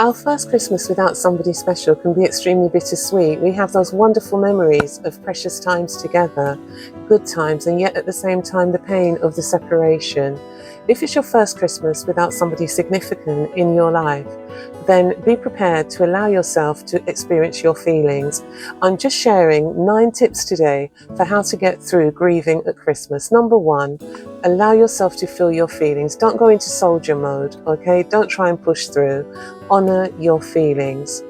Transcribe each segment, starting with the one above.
Our first Christmas without somebody special can be extremely bittersweet. We have those wonderful memories of precious times together, good times, and yet at the same time the pain of the separation. If it's your first Christmas without somebody significant in your life, then be prepared to allow yourself to experience your feelings. I'm just sharing 9 tips today for how to get through grieving at Christmas. Number 1, allow yourself to feel your feelings. Don't go into soldier mode, okay? Don't try and push through. Honor your feelings.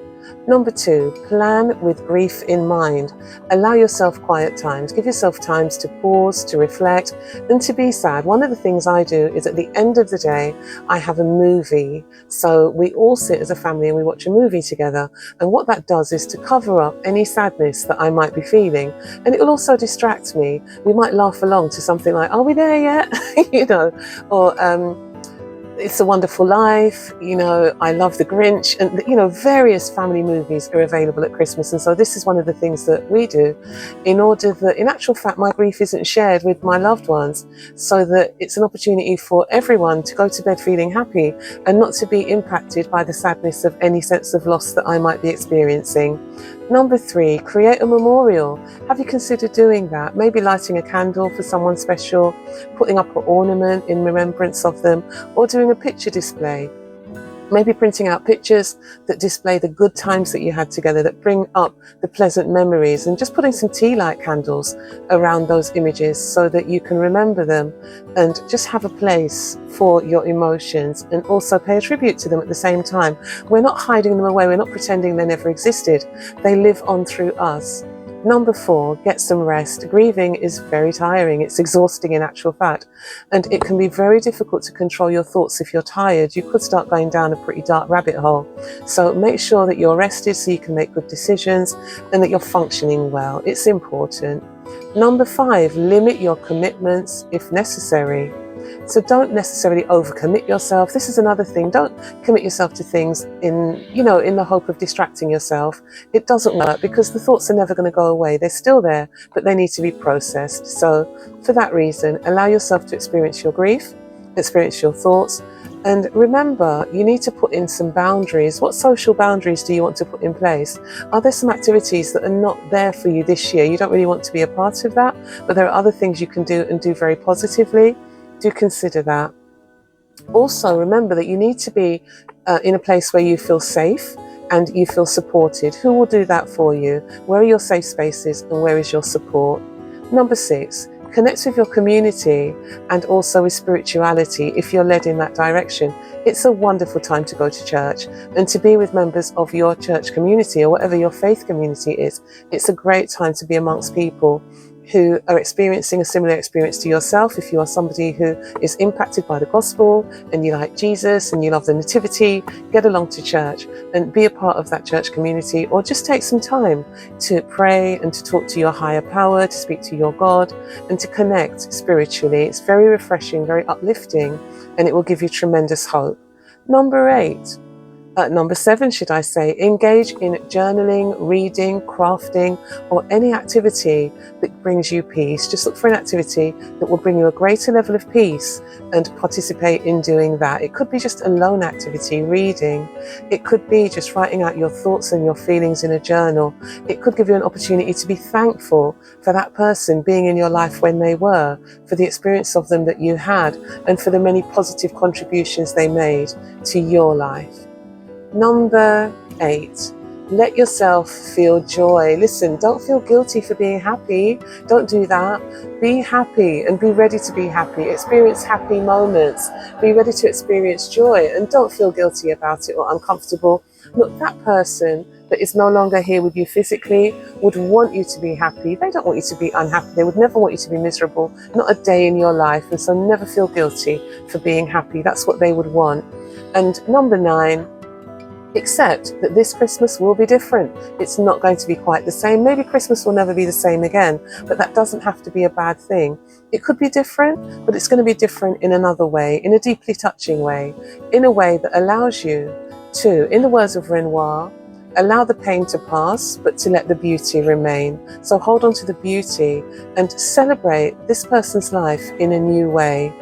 Number 2, plan with grief in mind. Allow yourself quiet times. Give yourself times to pause, to reflect, and to be sad. One of the things I do is at the end of the day, I have a movie. So we all sit as a family and we watch a movie together. And what that does is to cover up any sadness that I might be feeling. And it will also distract me. We might laugh along to something like, "Are we there yet?" Or It's a Wonderful Life, I love The Grinch, and various family movies are available at Christmas. And so this is one of the things that we do in order that, in actual fact, my grief isn't shared with my loved ones, so that it's an opportunity for everyone to go to bed feeling happy and not to be impacted by the sadness of any sense of loss that I might be experiencing. Number 3, create a memorial. Have you considered doing that? Maybe lighting a candle for someone special, putting up an ornament in remembrance of them, or doing a picture display. Maybe printing out pictures that display the good times that you had together, that bring up the pleasant memories, and just putting some tea light candles around those images so that you can remember them and just have a place for your emotions, and also pay a tribute to them at the same time. We're not hiding them away. We're not pretending they never existed. They live on through us. Number 4, get some rest. Grieving is very tiring. It's exhausting in actual fact. And it can be very difficult to control your thoughts if you're tired. You could start going down a pretty dark rabbit hole. So make sure that you're rested so you can make good decisions and that you're functioning well. It's important. Number 5, limit your commitments if necessary. So don't necessarily overcommit yourself. This is another thing. Don't commit yourself to things in the hope of distracting yourself. It doesn't work, because the thoughts are never going to go away. They're still there, but they need to be processed. So for that reason, allow yourself to experience your grief, experience your thoughts, and remember, you need to put in some boundaries. What social boundaries do you want to put in place? Are there some activities that are not there for you this year? You don't really want to be a part of that, but there are other things you can do and do very positively. Do consider that. Also, remember that you need to be in a place where you feel safe and you feel supported. Who will do that for you? Where are your safe spaces and where is your support? Number 6, connect with your community and also with spirituality if you're led in that direction. It's a wonderful time to go to church and to be with members of your church community or whatever your faith community is. It's a great time to be amongst people who are experiencing a similar experience to yourself. If you are somebody who is impacted by the gospel and you like Jesus and you love the nativity, get along to church and be a part of that church community, or just take some time to pray and to talk to your higher power, to speak to your God and to connect spiritually. It's very refreshing, very uplifting, and it will give you tremendous hope. Number 7, should I say, engage in journaling, reading, crafting, or any activity that brings you peace. Just look for an activity that will bring you a greater level of peace and participate in doing that. It could be just a lone activity, reading. It could be just writing out your thoughts and your feelings in a journal. It could give you an opportunity to be thankful for that person being in your life when they were, for the experience of them that you had, and for the many positive contributions they made to your life. Number 8, let yourself feel joy. Listen, don't feel guilty for being happy. Don't do that. Be happy and be ready to be happy. Experience happy moments. Be ready to experience joy and don't feel guilty about it or uncomfortable. Look, that person that is no longer here with you physically would want you to be happy. They don't want you to be unhappy. They would never want you to be miserable, not a day in your life. And so never feel guilty for being happy. That's what they would want. And number 9, accept that this Christmas will be different. It's not going to be quite the same. Maybe Christmas will never be the same again, but that doesn't have to be a bad thing. It could be different, but it's going to be different in another way, in a deeply touching way, in a way that allows you to, in the words of Renoir, allow the pain to pass, but to let the beauty remain. So hold on to the beauty and celebrate this person's life in a new way.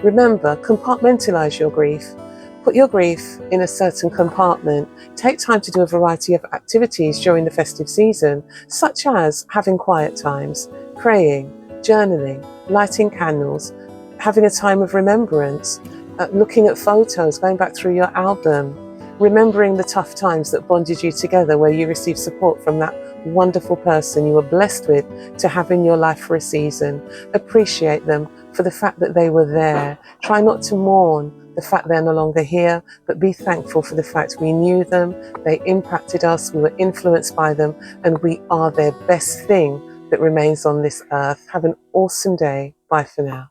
Remember, compartmentalize your grief. Put your grief in a certain compartment. Take time to do a variety of activities during the festive season, such as having quiet times, praying, journaling, lighting candles, having a time of remembrance, looking at photos, going back through your album, remembering the tough times that bonded you together, where you received support from that wonderful person you were blessed with to have in your life for a season. Appreciate them for the fact that they were there. Try not to mourn the fact they're no longer here, but be thankful for the fact we knew them, they impacted us, we were influenced by them, and we are their best thing that remains on this earth. Have an awesome day. Bye for now.